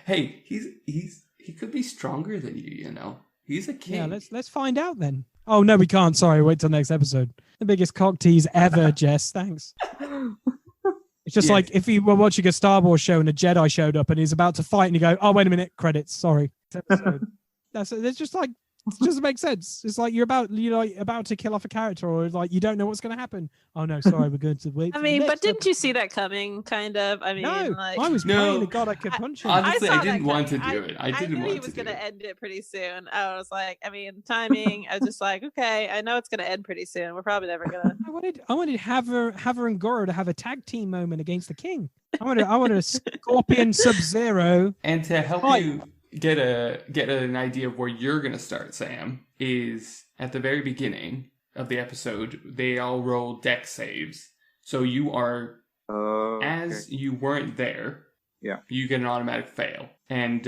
Hey, he could be stronger than you. You know, he's a king. Yeah, let's find out then. Oh no, we can't. Sorry, wait till next episode. The biggest cock tease ever, Jess. Thanks. It's just like if you were watching a Star Wars show and a Jedi showed up and he's about to fight and you go, oh wait a minute, credits. Sorry, episode. There's just like It doesn't make sense. It's like you're about to kill off a character, or like you don't know what's going to happen. Oh no, sorry, we're going to wait. I for the mean, but next didn't you episode. see that coming? Kind of. I mean, No, like I was No. praying to God I could punch him. Honestly, I saw that didn't want to coming. do it. I didn't knew want he was to do gonna it. end it pretty soon. I was like, I mean, timing. I was just like, okay, I know it's gonna end pretty soon. We're probably never gonna. I wanted Haver and Goro to have a tag team moment against the King. I wanted a Scorpion Sub-Zero. And to help Right. you get an idea of where you're gonna start, Sam, is at the very beginning of the episode, they all roll deck saves. So you are, as you weren't there, Yeah. you get an automatic fail. And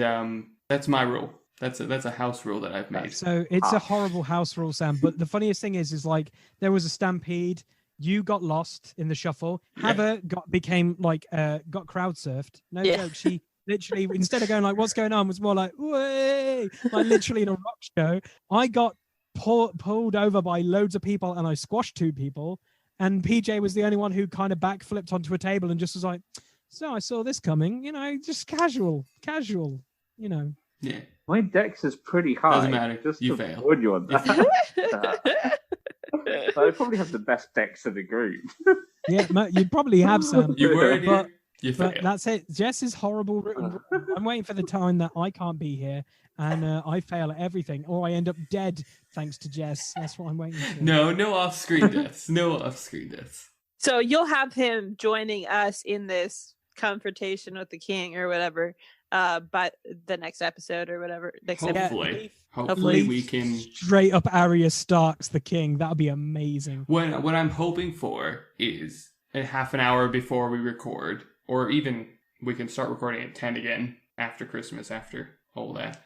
that's my rule. That's a house rule that I've made. So it's a Harsh. horrible house rule, Sam. But the funniest thing is like there was a stampede. You got lost in the shuffle. Yeah. Haver got crowd surfed. No Yeah. joke. She literally, instead of going like, "What's going on?" was more like, "Way!" Like literally in a rock show. I got pulled over by loads of people, and I squashed 2 people. And PJ was the only one who kind of backflipped onto a table and just was like, "So I saw this coming." Just casual. Yeah. My dex is pretty high. Doesn't matter. Just You to fail. warn you on You that. So I probably have the best dex of the group. Yeah, you probably have, Sam. You were in But- here, you failed. But that's it. Jess is horrible. I'm waiting for the time that I can't be here and I fail at everything, or I end up dead thanks to Jess. That's what I'm waiting for. No off-screen deaths. No off-screen deaths. So you'll have him joining us in this confrontation with the king or whatever, but the next episode or whatever. Next episode. Hopefully we can. Straight up Arya Starks the king. That would be amazing. What I'm hoping for is a half an hour before we record, or even we can start recording at 10 again after Christmas, after all that.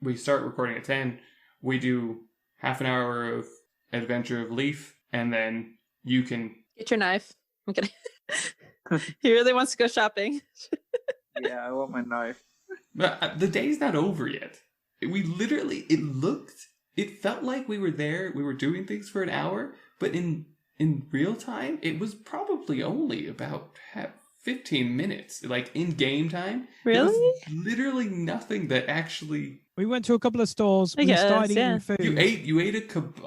We start recording at 10. We do half an hour of Adventure of Leaf, and then you can. Get your knife. I'm kidding. He really wants to go shopping. Yeah, I want my knife. But the day's not over yet. We literally, it felt like we were there, we were doing things for an hour, but in real time, it was probably only about 15 minutes, like in game time. There was Really? literally nothing that actually. We went to a couple of stores. I We guess, started eating yeah. food. You ate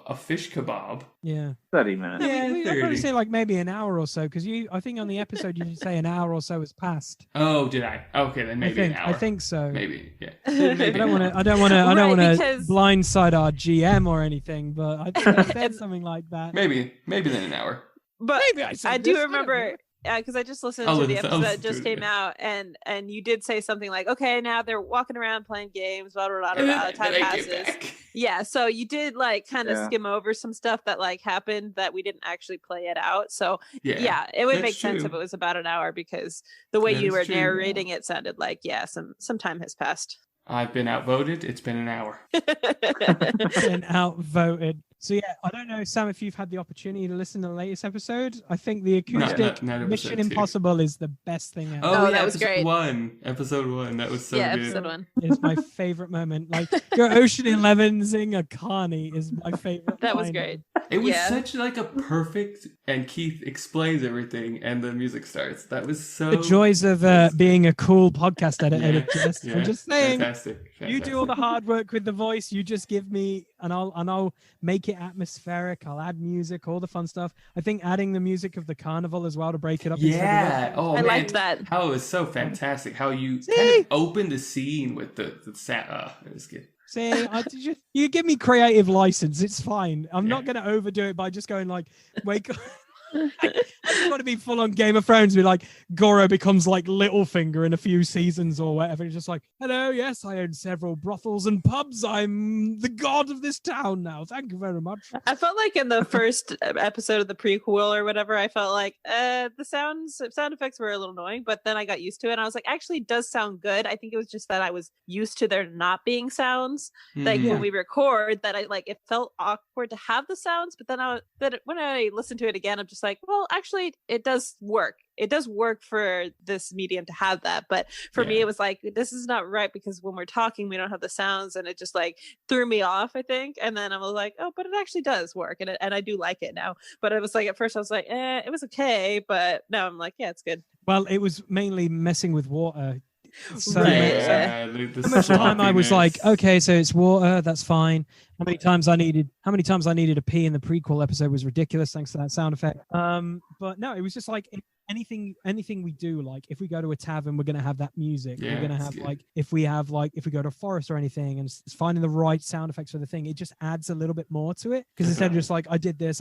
a fish kebab. Yeah. 30 minutes. Yeah, I'd 30. probably say like maybe an hour or so because I think on the episode you say an hour or so has passed. Oh, did I? Okay, then maybe an hour. I think so. Maybe, yeah. I Maybe don't an want hour. to. I don't want to. I don't Right, want to because- blindside our GM or anything. But I think I said something like that. Maybe then an hour. But Maybe I said I this, do don't remember know. because I just listened I'll to the listen- episode I'll that just listen to it, came yeah. out, and you did say something like, "Okay, now they're walking around playing games, blah blah blah, And blah, then time I get passes." back. Yeah, so you did like kind of Yeah. skim over some stuff that like happened that we didn't actually play it out. So yeah, it would that's make sense if true. it was about an hour because the way That you is were true, narrating it sounded like some time has passed. I've been outvoted. It's been an hour. Been outvoted. So yeah, I don't know, Sam, if you've had the opportunity to listen to the latest episode. I think the acoustic not episode Mission 2. Impossible is the best thing ever. Oh, Oh, yeah, that was great. Episode 1. That was so yeah, good. episode 1. It's my favorite moment. Like your Ocean 11 zing a Carney is my favorite. That was line. great. It was Yeah. such like a perfect, and Keith explains everything, and the music starts. That was so. The joys of being a cool podcast editor. Yeah, Jess. I'm just saying. Fantastic. You do all the hard work with the voice. You just give me, and I'll make it atmospheric. I'll add music, all the fun stuff. I think adding the music of the carnival as well to break it up. instead of Yeah. Oh, I man. liked that. How it was so fantastic. How you kind See? of opened the scene with the sound. It was good. See, you give me creative license. It's fine. I'm not Yeah. going to overdo it by just going like, wake up. I just want to be full on Game of Thrones. Be like, Goro becomes like Littlefinger in a few seasons or whatever. It's just like, hello, yes, I own several brothels and pubs. I'm the god of this town now. Thank you very much. I felt like in the first episode of the prequel or whatever, I felt like the sound effects were a little annoying, but then I got used to it and I was like, actually it does sound good. I think it was just that I was used to there not being sounds. Like Mhm. Yeah. when we record that I like it felt awkward to have the sounds, but then when I listened to it again, I'm just like, well, actually it does work. It does work for this medium to have that. But for me, Yeah. it was like, this is not right because when we're talking, we don't have the sounds and it just like threw me off, I think. And then I was like, oh, but it actually does work. And I do like it now. But it was like, at first I was like, it was okay. But now I'm like, yeah, it's good. Well, it was mainly messing with water. So Right. Yeah, the how much time I was like, sloppiness. okay, so it's water, that's fine. How many times I needed a pee in the prequel episode was ridiculous, thanks to that sound effect. But no, it was just like anything we do, like if we go to a tavern, we're gonna have that music. Yeah, We're gonna it's have good. if we go to a forest or anything, and it's finding the right sound effects for the thing. It just adds a little bit more to it because instead of just like I did this,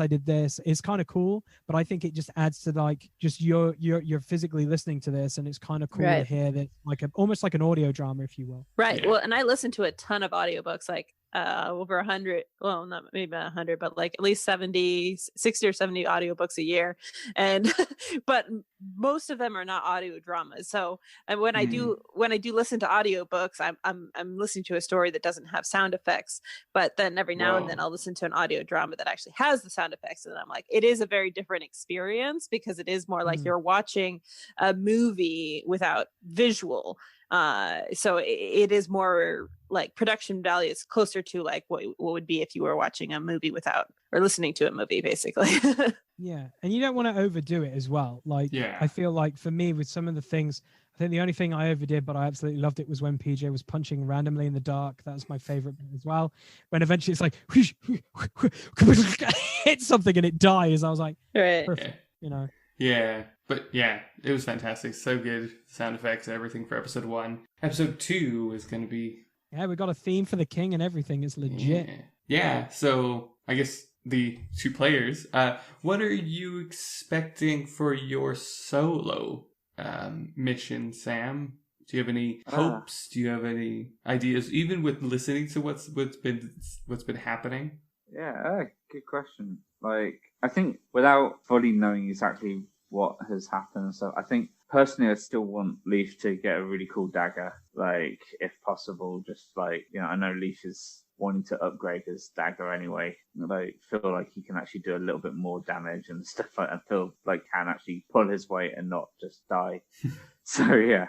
it's kind of cool. But I think it just adds to like just you're physically listening to this, and it's kind of cool to Right. hear that like almost like an audio drama, if you will. Right. Yeah. Well, and I listen to a ton of audiobooks, like over 100, well, not maybe not 100, but like at least 60 or 70 audiobooks a year. And but most of them are not audio dramas. So, and when I do listen to audiobooks, I'm listening to a story that doesn't have sound effects, but then every now and then Whoa. I'll listen to an audio drama that actually has the sound effects, and I'm like, it is a very different experience because it is more like Mm. you're watching a movie without visual. So it is more like production value is closer to like what would be if you were watching a movie without or listening to a movie, basically. Yeah, and you don't want to overdo it as well. Like, Yeah. I feel like for me, with some of the things, I think the only thing I overdid, but I absolutely loved it, was when PJ was punching randomly in the dark. That was my favorite bit as well. When eventually it's like, hit something and it dies. I was like, Right. perfect, Yeah. you know. Yeah, but yeah, it was fantastic. So good. Sound effects, everything for episode 1. Episode 2 is going to be... Yeah, we got a theme for the king and everything. It's legit. Yeah, so I guess the 2 players, what are you expecting for your solo mission, Sam? Do you have any hopes? Do you have any ideas, even with listening to what's been happening? Yeah, good question. Like, I think without fully knowing exactly what has happened, so I think personally I still want Leaf to get a really cool dagger, like, if possible. Just like, you know, I know Leaf is wanting to upgrade his dagger anyway. Like, feel like he can actually do a little bit more damage and stuff like that. Feel like can actually pull his weight and not just die. So yeah,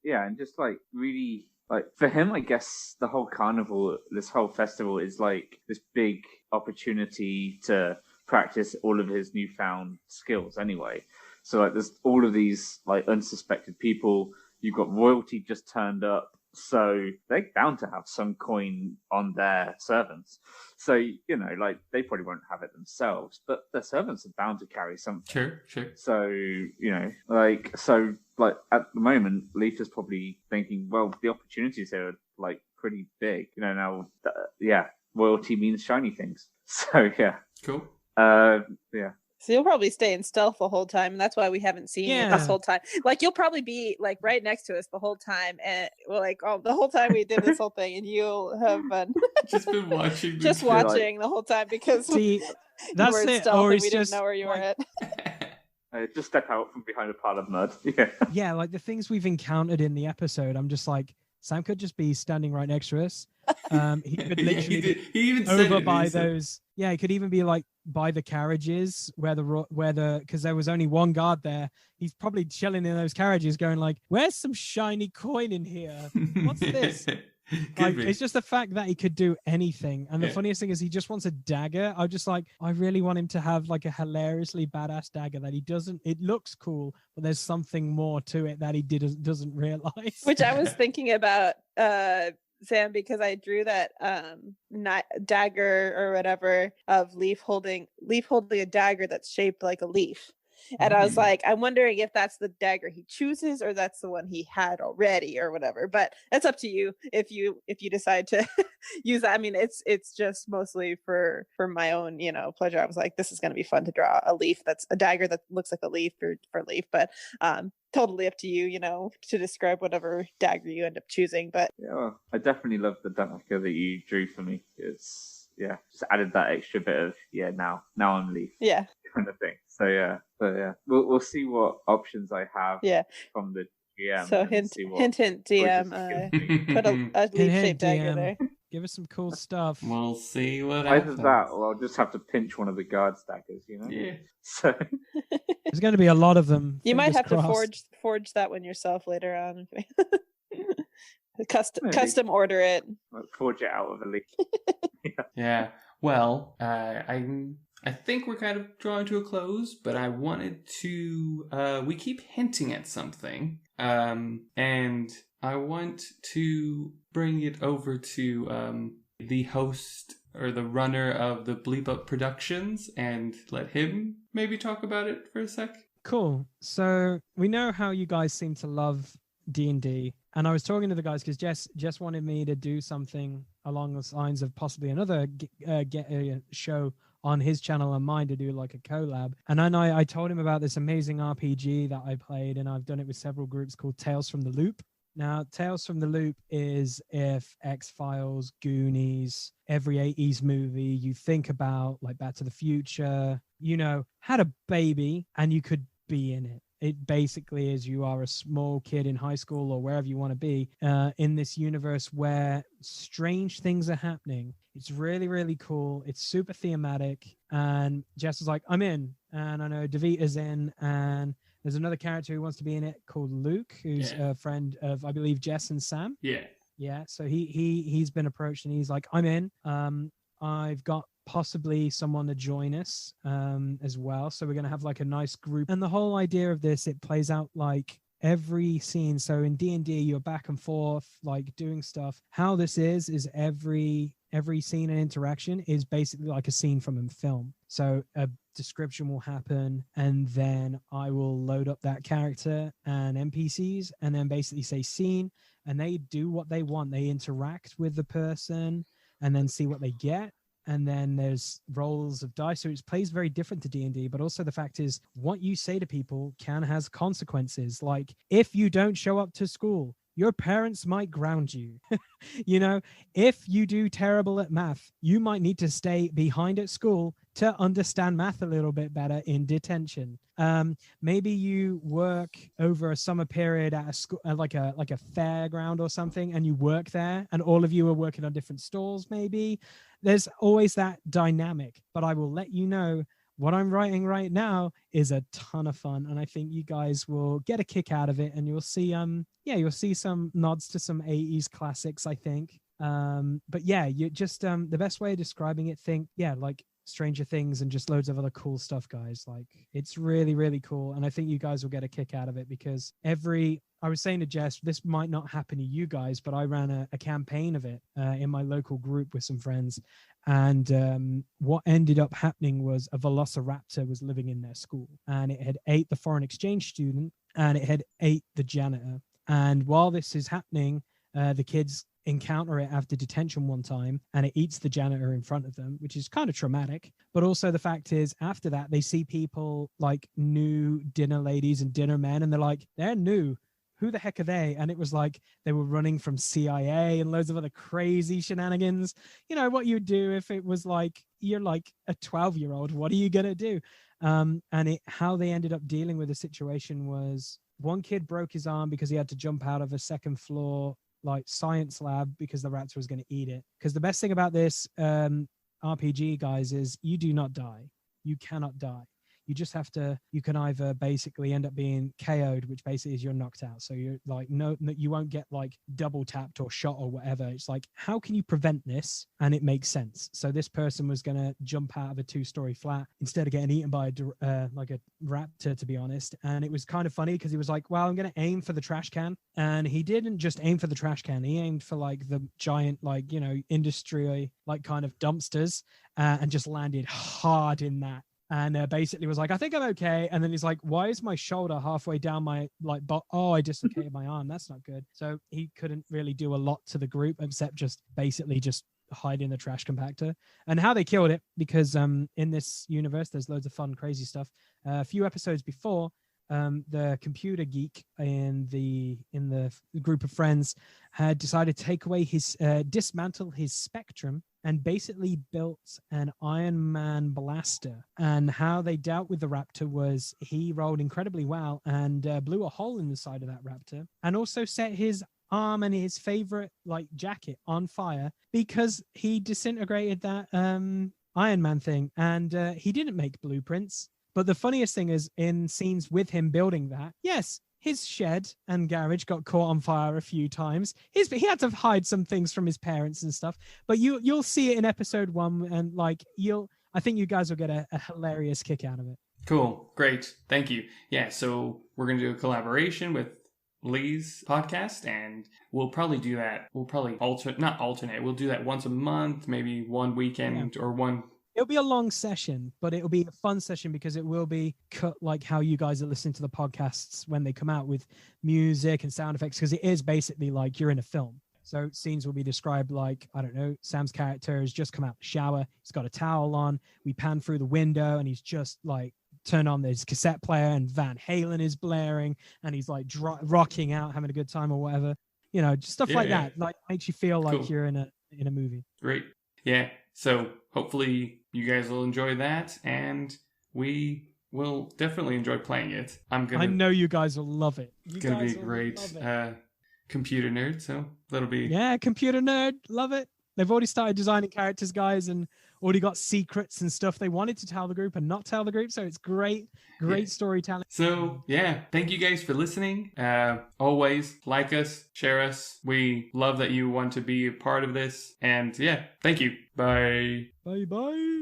yeah, and just like really, like, for him, I guess the whole carnival, this whole festival is like this big opportunity to practice all of his newfound skills anyway. So like there's all of these like unsuspected people. You've got royalty just turned up, so they're bound to have some coin on their servants. So, you know, like they probably won't have it themselves, but their servants are bound to carry something. Sure. So, you know, like at the moment, Leaf is probably thinking, well, the opportunities here are like pretty big. You know, now, yeah, royalty means shiny things. So, yeah. Cool. Yeah. So you'll probably stay in stealth the whole time, and that's why we haven't seen you this Yeah. whole time. Like you'll probably be like right next to us the whole time, and we're like, oh, the whole time we did this whole thing, and you'll have been Just been watching. just this watching the whole time because See, you that's were in it. stealth Or and it's we didn't just know where you were like, at. Just step out from behind a pile of mud. Yeah. yeah, like the things we've encountered in the episode. I'm just like, Sam could just be standing right next to us. He could Yeah, literally be he even said over it, by he said- those. Yeah, he could even be like by the carriages where because there was only one guard there. He's probably chilling in those carriages, going like, "Where's some shiny coin in here?" What's this? Could Like, be. it's just the fact that he could do anything. And the Yeah. funniest thing is he just wants a dagger. I'm just like, I really want him to have like a hilariously badass dagger that he doesn't. It looks cool, but there's something more to it that he doesn't realize. Which I was thinking about, Sam, because I drew that dagger or whatever of Leaf holding a dagger that's shaped like a leaf. And I was Mm. like, I'm wondering if that's the dagger he chooses or that's the one he had already or whatever. But that's up to you if you decide to use that. I mean, it's just mostly for my own, you know, pleasure. I was like, this is going to be fun to draw a leaf that's a dagger that looks like a leaf for Leaf, but totally up to you, you know, to describe whatever dagger you end up choosing. But Yeah, well, I definitely love the dagger that you drew for me. It's, yeah, just added that extra bit of, yeah, now I'm Leaf yeah, kind of thing. So yeah, we'll see what options I have yeah. from the GM. So and hint, see what hint, choices DM, he gives me. put a leaf-shaped dagger DM. there. Give us some cool stuff. We'll see what Either happens. that, or I'll just have to pinch one of the guards' daggers, you know. Yeah. So There's going to be a lot of them. You might fingers have to crossed. forge that one yourself later on. Maybe. Custom order it. I'll forge it out of a leaf. Yeah. Well, I think we're kind of drawing to a close, but I wanted to. We keep hinting at something. And I want to bring it over to the host or the runner of the Bleep Up Productions and let him maybe talk about it for a sec. Cool. So we know how you guys seem to love D&D, and I was talking to the guys because Jess wanted me to do something along the lines of possibly another show on his channel and mine to do like a collab. And then I told him about this amazing RPG that I played, and I've done it with several groups called Tales from the Loop. Now, Tales from the Loop is if X-Files, Goonies, every 80s movie you think about, like Back to the Future, had a baby and you could be in it. It basically is you are a small kid in high school or wherever you want to be in this universe where strange things are happening. It's really, really cool. It's super thematic. And Jess was like, I'm in. And I know Davita's in. And there's another character who wants to be in it called Luke, who's a friend of, I believe, Jess and Sam. Yeah. Yeah. So he's been approached and he's like, I'm in. I've got possibly someone to join us as well. So we're going to have like a nice group. And the whole idea of this, it plays out like every scene. So in D&D, you're back and forth, like doing stuff. How this is every scene and interaction is basically like a scene from a film. So a description will happen, and then I will load up that character and NPCs, and then basically say scene, and they do what they want. They interact with the person and then see what they get. And then there's rolls of dice. So it plays very different to D&D, but also the fact is what you say to people has consequences. Like if you don't show up to school, your parents might ground you. If you do terrible at math, you might need to stay behind at school to understand math a little bit better in detention. Maybe you work over a summer period at a school, like a fairground or something, and you work there, and all of you are working on different stalls. Maybe there's always that dynamic. But I will let you know, what I'm writing right now is a ton of fun, and I think you guys will get a kick out of it, and you'll see you'll see some nods to some 80s classics, I think. But yeah, you just the best way of describing it, like Stranger Things and just loads of other cool stuff, guys. Like it's really, really cool, and I think you guys will get a kick out of it because I was saying to Jess, this might not happen to you guys, but I ran a campaign of it in my local group with some friends. And what ended up happening was a velociraptor was living in their school, and it had ate the foreign exchange student, and it had ate the janitor. And while this is happening, the kids encounter it after detention one time, and it eats the janitor in front of them, which is kind of traumatic. But also the fact is, after that, they see people like new dinner ladies and dinner men, and they're like, they're new. Who the heck are they? And it was like they were running from CIA and loads of other crazy shenanigans. What you would do if it was like you're like a 12-year-old. What are you gonna do? And how they ended up dealing with the situation was one kid broke his arm because he had to jump out of a second floor like science lab because the raptor was going to eat it. Because the best thing about this RPG, guys, is you do not die. You cannot die. You just have to, you can either basically end up being KO'd, which basically is you're knocked out. So you're like, no, you won't get like double tapped or shot or whatever. It's like, how can you prevent this? And it makes sense. So this person was going to jump out of a 2-story flat instead of getting eaten by like a raptor, to be honest. And it was kind of funny because he was like, well, I'm going to aim for the trash can. And he didn't just aim for the trash can. He aimed for like the giant, like, industry, like kind of dumpsters and just landed hard in that. And basically was like, I think I'm okay. And then he's like, why is my shoulder halfway down my, like, I dislocated my arm. That's not good. So he couldn't really do a lot to the group except just basically just hide in the trash compactor. And how they killed it, because in this universe, there's loads of fun, crazy stuff. A few episodes before, the computer geek in the group of friends had decided to take away his, dismantle his Spectrum, and basically built an Iron Man blaster. And how they dealt with the raptor was he rolled incredibly well and blew a hole in the side of that raptor, and also set his arm and his favorite like jacket on fire because he disintegrated that Iron Man thing. And he didn't make blueprints. But the funniest thing is, in scenes with him building that, yes, his shed and garage got caught on fire a few times. He had to hide some things from his parents and stuff. But you'll see it in episode 1, and like I think you guys will get a hilarious kick out of it. Cool, great, thank you. Yeah, so we're gonna do a collaboration with Lee's podcast, and we'll probably do that. We'll probably not alternate. We'll do that once a month, maybe one weekend or one. It'll be a long session, but it'll be a fun session because it will be cut like how you guys are listening to the podcasts when they come out, with music and sound effects, because it is basically like you're in a film. So scenes will be described like, I don't know, Sam's character has just come out the shower. He's got a towel on. We pan through the window and he's just like turned on his cassette player and Van Halen is blaring and he's like rocking out, having a good time or whatever. You know, just stuff like that. Like makes you feel like you're in a movie. Great. Yeah. So hopefully you guys will enjoy that, and we will definitely enjoy playing it. I know you guys will love it. It's gonna be great. Computer nerd, so that'll be computer nerd, love it. They've already started designing characters, guys, and already got secrets and stuff they wanted to tell the group and not tell the group. So it's great storytelling. So thank you guys for listening. Always like us, share us. We love that you want to be a part of this, and thank you. Bye. Bye.